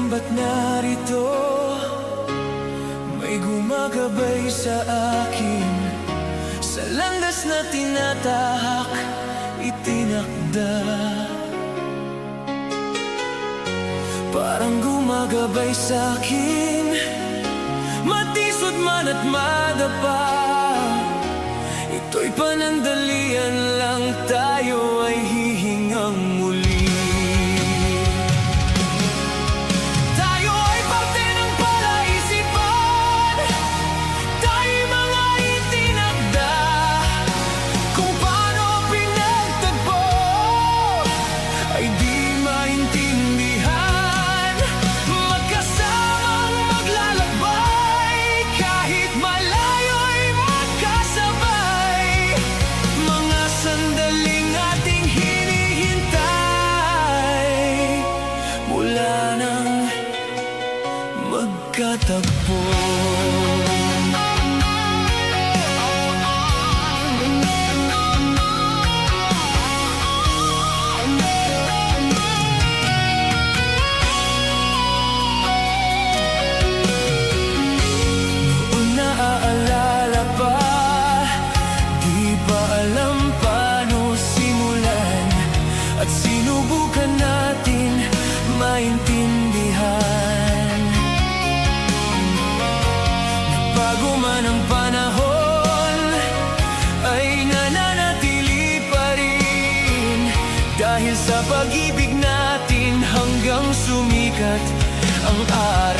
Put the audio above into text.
ba't narito? May gumagabay sa akin, sa landas na tinatahak, itinakda. Parang gumagabay sa akin, matisod man at madapa. Ito'y panandalian lang, tayo ay hihingang muli. Tayo ay parte ng palaisipan, tayo'y mga itinakda. Kung paano pinagtagpo ay di maintindihan. Magkasamang maglalakbay, kahit malayo'y magkasabay. Mga sandaling ating hinihintay, mula nang magkatagpo. Naaalala pa, di pa alam paano simulan, at sinubukan natin maintindihan. Nagbago man ang panahon, ay nananatili pa rin, dahil sa pag-ibig natin hanggang sumikat ang araw.